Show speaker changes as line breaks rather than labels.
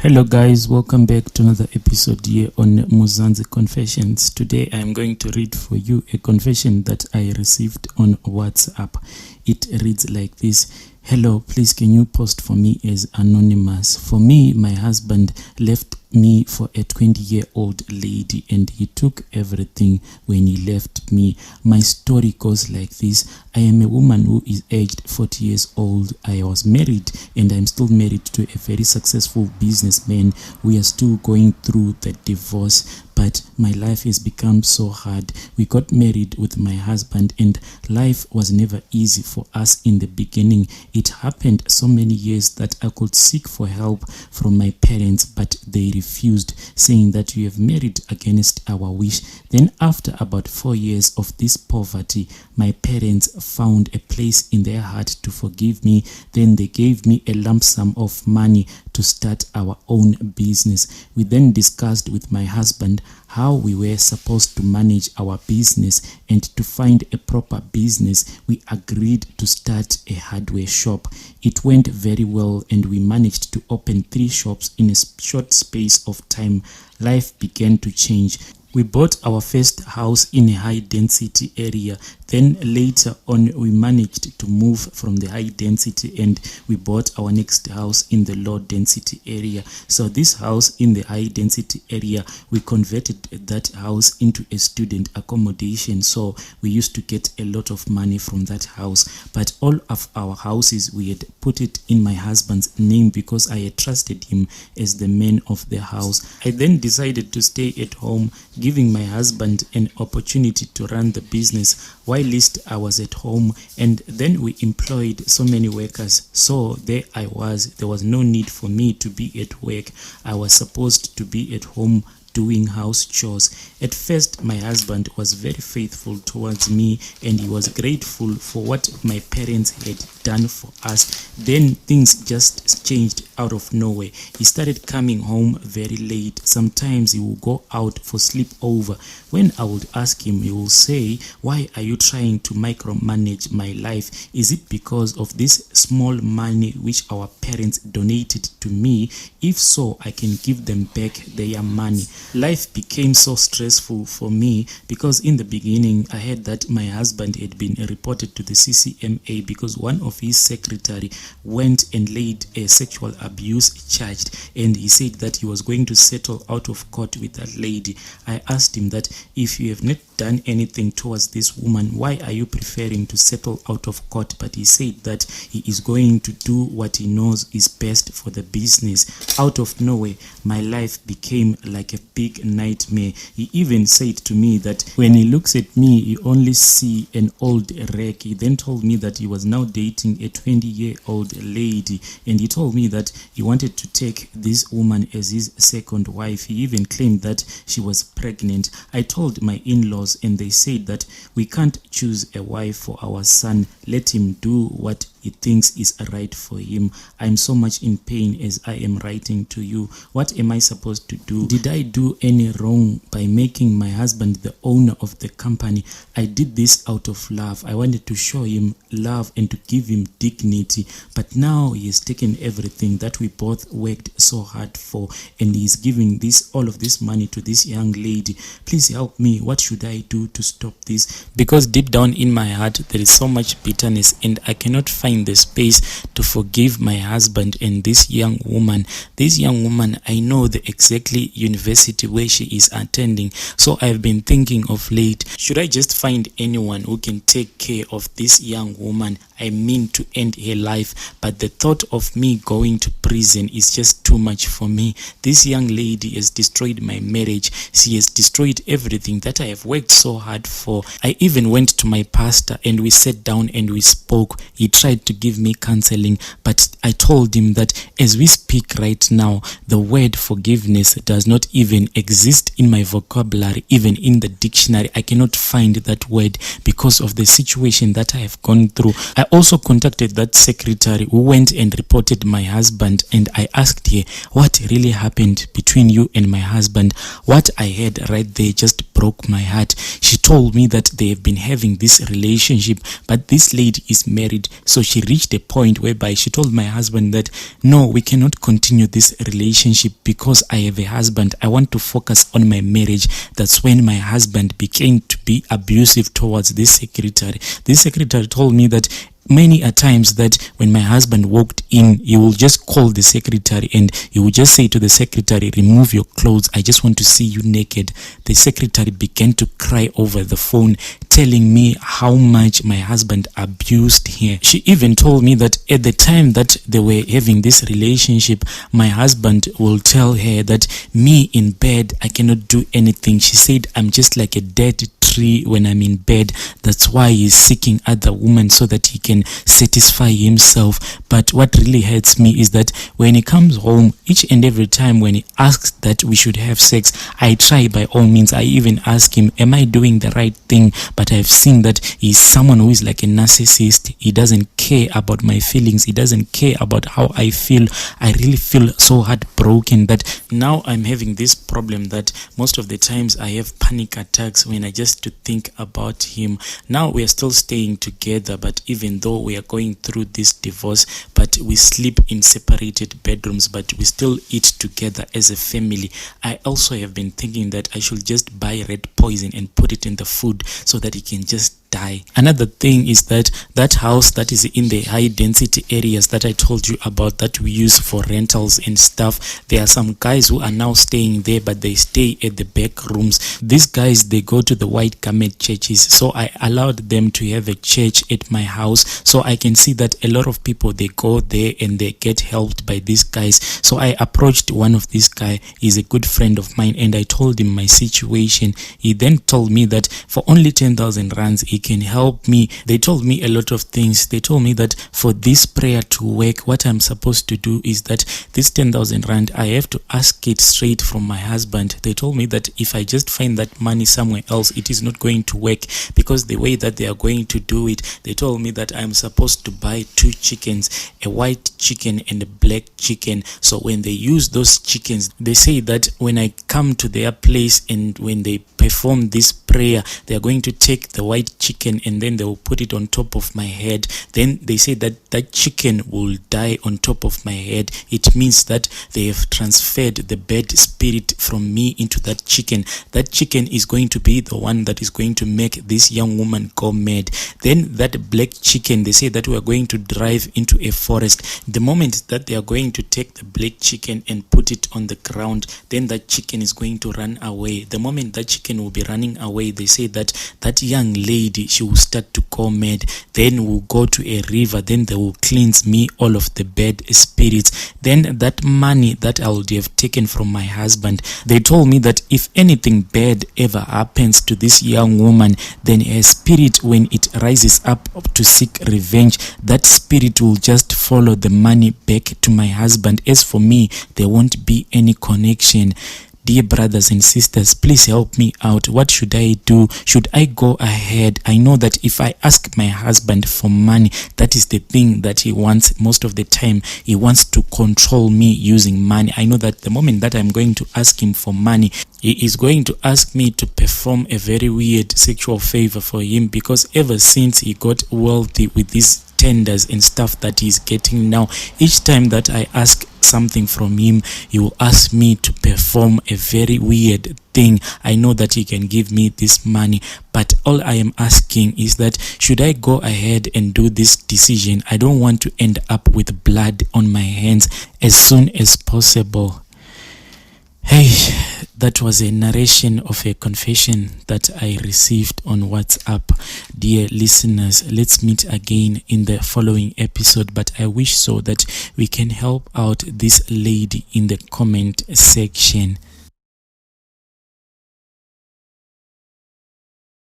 Hello guys, welcome back to another episode here on Mzansi Confessions. Today I am going to read for you a confession that I received on WhatsApp. It reads like this. Hello, please can you post for me as anonymous? For me, my husband left me for a 20-year-old lady and he took everything when he left me. My story goes like this. I am a woman who is aged 40 years old. I was married and I'm still married to a very successful businessman. We are still going through the divorce, but my life has become so hard. We got married with my husband and life was never easy for us in the beginning. It happened so many years that I could seek for help from my parents, but they refused, saying that we have married against our wish. Then after about 4 years of this poverty, my parents found a place in their heart to forgive me. Then they gave me a lump sum of money to start our own business. We then discussed with my husband how we were supposed to manage our business, and to find a proper business we agreed to start a hardware shop. It went very well and we managed to open 3 shops in a short space of time. Life began to change. We bought our first house in a high density area. Then later on we managed to move from the high density and we bought our next house in the low density area. So this house in the high density area, we converted that house into a student accommodation. So we used to get a lot of money from that house. But all of our houses, we had put it in my husband's name because I had trusted him as the man of the house. I then decided to stay at home, giving my husband an opportunity to run the business whilst I was at home. And then we employed so many workers, so there was no need for me to be at work. I was supposed to be at home doing house chores. At first my husband was very faithful towards me and he was grateful for what my parents had done for us. Then things just changed out of nowhere. He started coming home very late. Sometimes he will go out for sleepover. When I would ask him, he will say, why are you trying to micromanage my life? Is it because of this small money which our parents donated to me? If so, I can give them back their money. Life became so stressful for me because in the beginning I heard that my husband had been reported to the CCMA because one of his secretary went and laid a sexual abuse charge, and he said that he was going to settle out of court with that lady. I asked him that if you have not done anything towards this woman, why are you preferring to settle out of court? But he said that he is going to do what he knows is best for the business. Out of nowhere, my life became like a big nightmare. He even said to me that when he looks at me, he only see an old wreck. He then told me that he was now dating a 20-year-old lady, and he told me that he wanted to take this woman as his second wife. He even claimed that she was pregnant. I told my in-laws and they said that we can't choose a wife for our son. Let him do what he thinks is right for him. I'm so much in pain as I am writing to you. What am I supposed to do? Did I do any wrong by making my husband the owner of the company? I did this out of love. I wanted to show him love and to give him dignity, but now he has taken everything that we both worked so hard for, and he is giving all of this money to this young lady. Please help me. What should I do to stop this? Because deep down in my heart there is so much bitterness and I cannot find the space to forgive my husband and this young woman. This young woman, I know the exactly university where she is attending, so I've been thinking of late, should I just find anyone who can take care of this young woman? I mean to end her life, but the thought of me going to prison is just too much for me. This young lady has destroyed my marriage. She has destroyed everything that I have worked so hard for. I even went to my pastor and we sat down and we spoke. He tried to give me counseling, but I told him that as we speak right now, the word forgiveness does not even exist in my vocabulary, even in the dictionary. I cannot find that word because of the situation that I have gone through. I also contacted that secretary who went and reported my husband, and I asked her what really happened between you and my husband. What I heard right there just broke my heart. She told me that they have been having this relationship, but this lady is married, so she reached a point whereby she told my husband that no, we cannot continue this relationship because I have a husband. I want to focus on my marriage. That's when my husband began to be abusive towards this secretary. This secretary told me that many a times that when my husband walked in, he will just call the secretary and he will just say to the secretary, remove your clothes, I just want to see you naked. The secretary began to cry over the phone, telling me how much my husband abused her. She even told me that at the time that they were having this relationship, my husband will tell her that me in bed, I cannot do anything. She said, I'm just like a dead tree when I'm in bed. That's why he's seeking other women so that he can satisfy himself. But what really hurts me is that when he comes home, each and every time when he asks that we should have sex, I try by all means. I even ask him, am I doing the right thing? But I've seen that he's someone who is like a narcissist. He doesn't care about my feelings. He doesn't care about how I feel. I really feel so heartbroken that now I'm having this problem that most of the times I have panic attacks when I just to think about him. Now we are still staying together, but even though we are going through this divorce, but we sleep in separated bedrooms, but we still eat together as a family. I also have been thinking that I should just buy red poison and put it in the food so that he can just die. Another thing is that that house that is in the high density areas that I told you about that we use for rentals and stuff, there are some guys who are now staying there, but they stay at the back rooms. These guys, they go to the white garment churches, so I allowed them to have a church at my house, so I can see that a lot of people, they go there and they get helped by these guys. So I approached one of these guys. He's a good friend of mine, and I told him my situation. He then told me that for only 10,000 rands he can help me. They told me a lot of things. They told me that for this prayer to work, what I'm supposed to do is that this 10,000 rand, I have to ask it straight from my husband. They told me that if I just find that money somewhere else, it is not going to work, because the way that they are going to do it, they told me that I'm supposed to buy 2 chickens, a white chicken and a black chicken. So when they use those chickens, they say that when I come to their place and when they perform this prayer, they are going to take the white chicken and then they will put it on top of my head. Then they say that that chicken will die on top of my head. It means that they have transferred the bad spirit from me into that chicken. That chicken is going to be the one that is going to make this young woman go mad. Then that black chicken, they say that we are going to drive into a forest. The moment that they are going to take the black chicken and put it on the ground, then that chicken is going to run away. The moment that chicken will be running away, they say that that young lady, she will start to go mad. Then we'll go to a river. Then they will cleanse me all of the bad spirits. Then that money that I would have taken from my husband, they told me that if anything bad ever happens to this young woman, then her spirit, when it rises up to seek revenge, that spirit will just follow the money back to my husband. As for me, there won't be any connection. Dear brothers and sisters, please help me out. What should I do? Should I go ahead? I know that if I ask my husband for money, that is the thing that he wants most of the time. He wants to control me using money. I know that the moment that I'm going to ask him for money, he is going to ask me to perform a very weird sexual favor for him, because ever since he got wealthy with these tenders and stuff that he's getting now, each time that I ask something from him, he will ask me to perform a very weird thing. I know that he can give me this money, but all I am asking is that should I go ahead and do this decision? I don't want to end up with blood on my hands as soon as possible. Hey, that was a narration of a confession that I received on WhatsApp. Dear listeners, let's meet again in the following episode, but I wish so that we can help out this lady in the comment section.